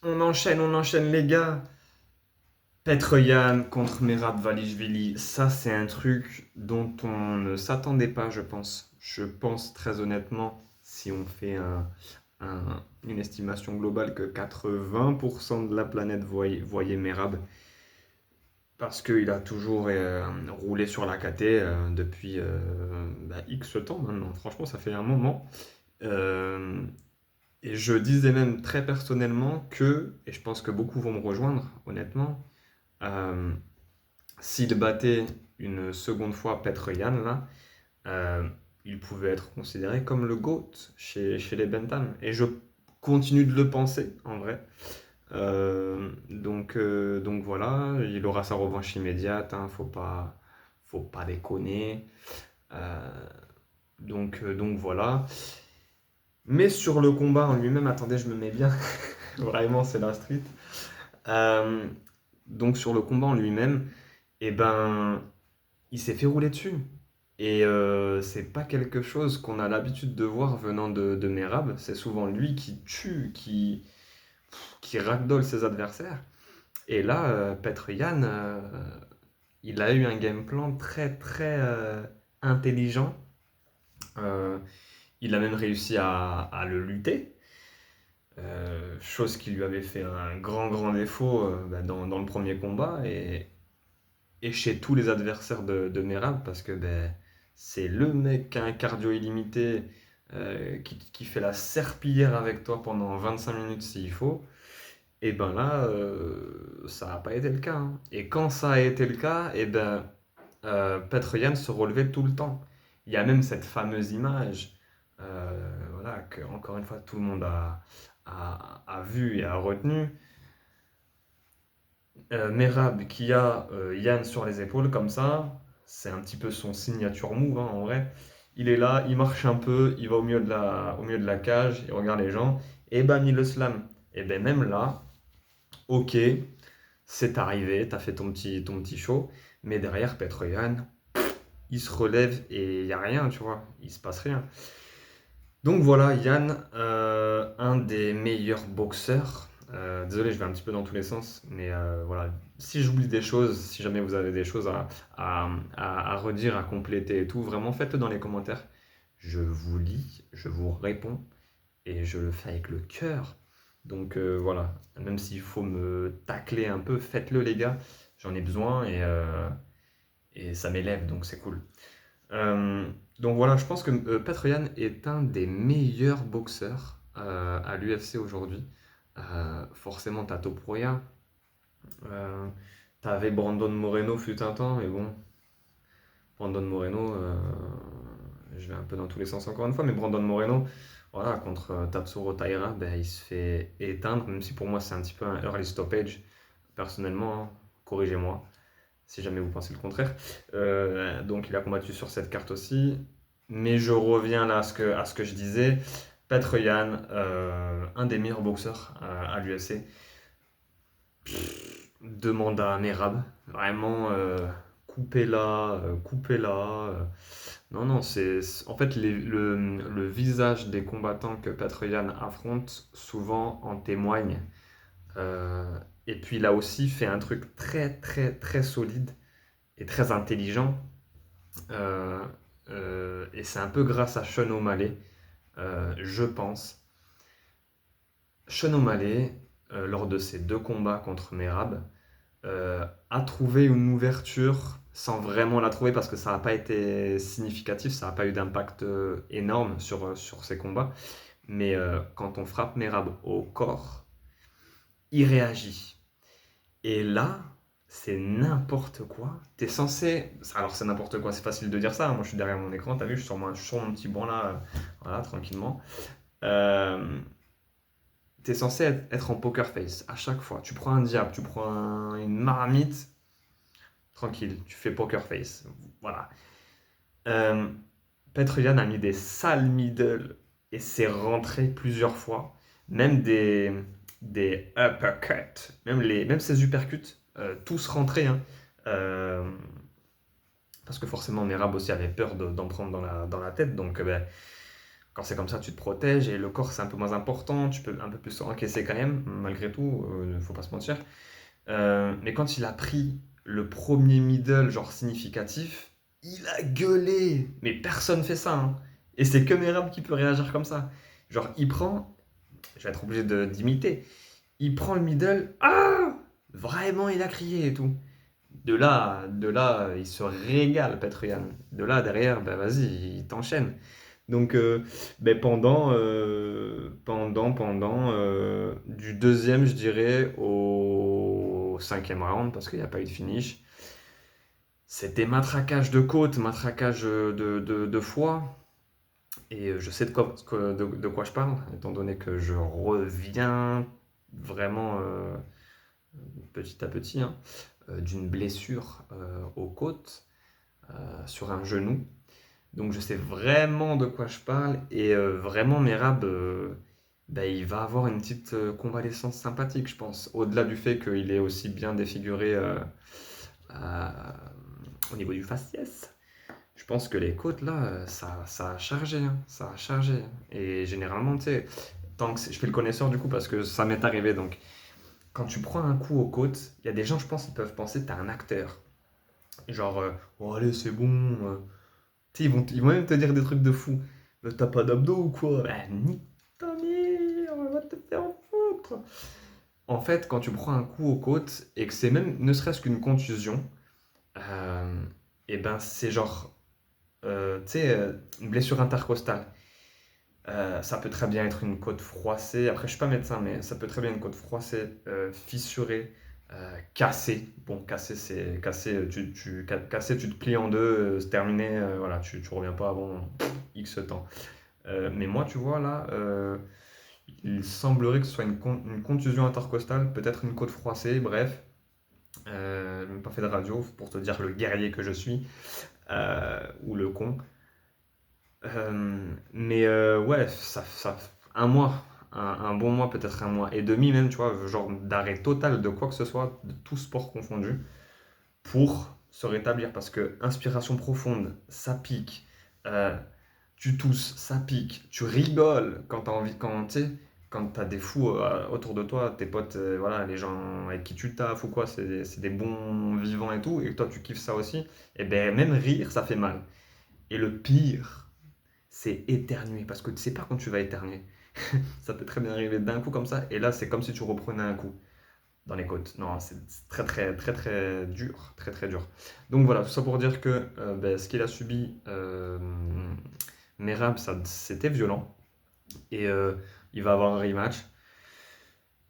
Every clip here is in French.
On enchaîne les gars. Petr-Yan contre Merab Dvalishvili, ça c'est un truc dont on ne s'attendait pas, je pense. Je pense très honnêtement, si on fait une estimation globale, que 80% de la planète voyait Merab, parce qu'il a toujours roulé sur la KT depuis X temps maintenant. Franchement, ça fait un moment. Euh, et je disais même très personnellement que, et je pense que beaucoup vont me rejoindre, honnêtement, euh, s'il battait une seconde fois Petr-Yan, là, euh, il pouvait être considéré comme le GOAT chez les Bentham. Et je continue de le penser, en vrai. Donc voilà, il aura sa revanche immédiate, hein, faut pas déconner. Euh, donc voilà. Mais sur le combat en lui-même, attendez, je me mets bien. Vraiment, c'est la street. Euh, donc sur le combat en lui-même, eh ben, il s'est fait rouler dessus. Et c'est pas quelque chose qu'on a l'habitude de voir venant de Merab. C'est souvent lui qui tue, qui ragdolle ses adversaires. Et là, Petr-Yan, il a eu un game plan très très intelligent. Euh, il a même réussi à le lutter. Chose qui lui avait fait un grand défaut dans le premier combat. Et chez tous les adversaires de Merab, parce que c'est le mec qui a un cardio illimité, qui fait la serpillière avec toi pendant 25 minutes s'il faut, et ben là, ça n'a pas été le cas, hein. Et quand ça a été le cas, et ben Petr-Yan se relevait tout le temps. Il y a même cette fameuse image, voilà, que encore une fois tout le monde a vu et a retenu. Merab qui a Yann sur les épaules comme ça, c'est un petit peu son signature move hein, en vrai. Il est là, il marche un peu, il va au milieu de la cage, il regarde les gens, et bam, il le slam. Et ben même là, ok, c'est arrivé, t'as fait ton petit show, mais derrière Petr-Yan, il se relève et il n'y a rien, tu vois, il se passe rien. Donc voilà, Yann, un des meilleurs boxeurs. Désolé, je vais un petit peu dans tous les sens, mais voilà, si j'oublie des choses, si jamais vous avez des choses à redire, à compléter et tout, vraiment faites-le dans les commentaires. Je vous lis, je vous réponds et je le fais avec le cœur. Donc voilà, même s'il faut me tacler un peu, faites-le les gars, j'en ai besoin et ça m'élève, donc c'est cool. Euh, donc voilà, je pense que Petr-Yan est un des meilleurs boxeurs à l'UFC aujourd'hui. Forcément, t'as Topuria, t'avais Brandon Moreno fut un temps, mais bon, Brandon Moreno, je vais un peu dans tous les sens encore une fois, mais Brandon Moreno, voilà, contre Tatsuro Taira, ben, il se fait éteindre, même si pour moi c'est un petit peu un early stoppage, personnellement, hein, corrigez-moi si jamais vous pensez le contraire. Donc il a combattu sur cette carte aussi. Mais je reviens là à ce que je disais. Petr-Yan, un des meilleurs boxeurs à l'UFC, demande à Merab. Vraiment, coupez-la, coupez-la. Non, non, en fait le visage des combattants que Petr-Yan affronte souvent en témoigne. Et puis il a aussi fait un truc très très très solide et très intelligent. Euh, et c'est un peu grâce à Sean O'Malley, je pense. Sean O'Malley, lors de ses deux combats contre Merab, a trouvé une ouverture sans vraiment la trouver parce que ça n'a pas été significatif, ça n'a pas eu d'impact énorme sur ses combats. Mais quand on frappe Merab au corps, il réagit. Et là, c'est n'importe quoi. T'es censé. Alors, c'est n'importe quoi, c'est facile de dire ça, hein. Moi, je suis derrière mon écran, t'as vu, je suis sur mon petit banc là, voilà, tranquillement. Euh, T'es censé être en poker face à chaque fois. Tu prends un diable, tu prends une marmite, tranquille, tu fais poker face. Voilà. Euh, Petr-Yan a mis des sales middle et s'est rentré plusieurs fois. Même des uppercuts. Même ses uppercuts, tous rentrés, hein. Euh, Parce que forcément, Merab aussi avait peur d'en prendre dans la tête. Donc, ben, Quand c'est comme ça, tu te protèges et le corps, c'est un peu moins important. Tu peux un peu plus encaisser quand même, malgré tout, faut pas se mentir. Mais quand il a pris le premier middle, genre significatif, il a gueulé. Mais personne fait ça, hein. Et c'est que Merab qui peut réagir comme ça. Genre, il prend, je vais être obligé d'imiter. Il prend le middle, ah! Vraiment, il a crié et tout. De là, il se régale, Petroyan. De là, derrière, ben vas-y, il t'enchaîne. Donc, ben du deuxième, je dirais, au cinquième round, parce qu'il n'y a pas eu de finish, c'était matraquage de côte, matraquage de foie. Et je sais de quoi je parle, étant donné que je reviens vraiment petit à petit, hein, d'une blessure aux côtes, sur un genou. Donc je sais vraiment de quoi je parle et vraiment Merab, bah, il va avoir une petite convalescence sympathique, je pense. Au-delà du fait qu'il est aussi bien défiguré à- au niveau du faciès. Je pense que les côtes là, ça a chargé, hein, ça a chargé. Et généralement, tu sais, je fais le connaisseur du coup parce que ça m'est arrivé. Donc quand tu prends un coup aux côtes, il y a des gens, je pense, ils peuvent penser que t'es un acteur. Genre, oh allez, c'est bon. Tu sais, ils vont même te dire des trucs de fou. T'as pas d'abdos ou quoi? Bah, nique ta mère, on va te faire foutre. En fait, quand tu prends un coup aux côtes et que c'est même ne serait-ce qu'une contusion, euh, et ben c'est genre, tu sais, une blessure intercostale. Ça peut très bien être une côte froissée. Après, je suis pas médecin, mais ça peut très bien être une côte froissée, fissurée, cassée. Bon, cassée, c'est cassé. Cassé, tu te plies en deux, c'est terminé. Voilà, tu reviens pas avant X temps. Mais moi, tu vois là, il semblerait que ce soit une contusion intercostale, peut-être une côte froissée. Bref, je n'ai même pas fait de radio pour te dire le guerrier que je suis, ou le con. Mais ouais, un mois, un bon mois, peut-être un mois et demi même, tu vois, genre d'arrêt total de quoi que ce soit, de tout sport confondu, pour se rétablir. Parce que inspiration profonde, ça pique, euh, tu tousses, ça pique, tu rigoles quand t'as envie, quand tu sais, quand t'as des fous autour de toi, tes potes, voilà, les gens avec qui tu taffes ou quoi, c'est des bons vivants et tout, et que toi tu kiffes ça aussi, et ben même rire, ça fait mal. Et le pire, c'est éternuer, parce que tu sais pas quand tu vas éternuer. Ça peut très bien arriver d'un coup comme ça, et là c'est comme si tu reprenais un coup dans les côtes. Non, c'est très très très très dur, très très dur. Donc voilà, tout ça pour dire que ben, ce qu'il a subi, Merab, c'était violent, et il va avoir un rematch.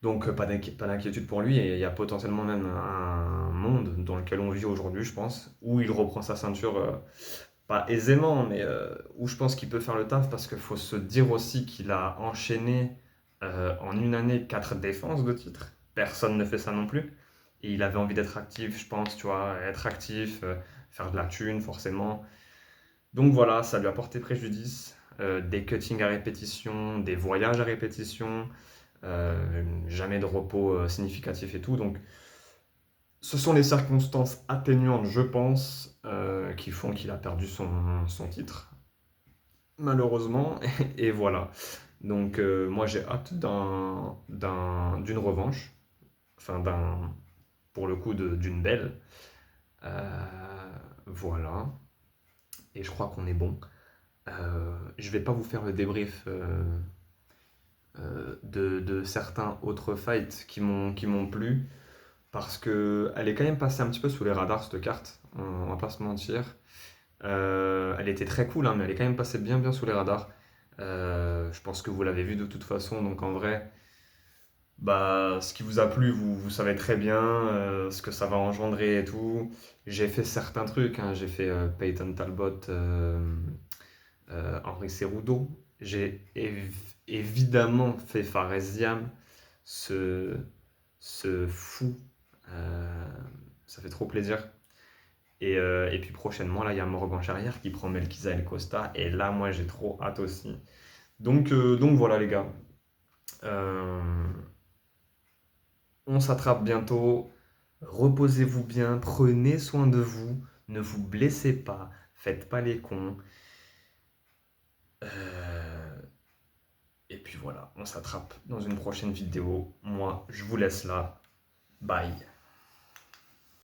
Donc pas d'inquiétude pour lui, et il y a potentiellement même un monde dans lequel on vit aujourd'hui, je pense, où il reprend sa ceinture pas aisément, mais où je pense qu'il peut faire le taf parce qu'il faut se dire aussi qu'il a enchaîné en une année 4 défenses de titre. Personne ne fait ça non plus. Et il avait envie d'être actif, je pense, tu vois, être actif, faire de la thune, forcément. Donc voilà, ça lui a porté préjudice. Des cuttings à répétition, des voyages à répétition, jamais de repos significatif et tout. Donc ce sont les circonstances atténuantes, je pense, qui font qu'il a perdu son titre, malheureusement. Et voilà. Donc moi j'ai hâte d'une revanche, enfin pour le coup d'une belle. Voilà. Et je crois qu'on est bon. Je vais pas vous faire le débrief de certains autres fights qui m'ont plu. Parce que elle est quand même passée un petit peu sous les radars cette carte, on va pas se mentir. Elle était très cool, hein, mais elle est quand même passée bien bien sous les radars. Je pense que vous l'avez vu de toute façon, donc en vrai, bah, ce qui vous a plu, vous savez très bien ce que ça va engendrer et tout. J'ai fait certains trucs, hein, j'ai fait Peyton Talbot, Henri Cerudo. J'ai évidemment fait Faresiam, ce, ce fou. Euh, Ça fait trop plaisir. Et puis prochainement, là, il y a Morgan Charrière qui prend Melkisa El Costa. Et là, moi, j'ai trop hâte aussi. Donc voilà, les gars. Euh, on s'attrape bientôt. Reposez-vous bien. Prenez soin de vous. Ne vous blessez pas. Faites pas les cons. puis voilà, on s'attrape dans une prochaine vidéo. Moi, je vous laisse là. Bye.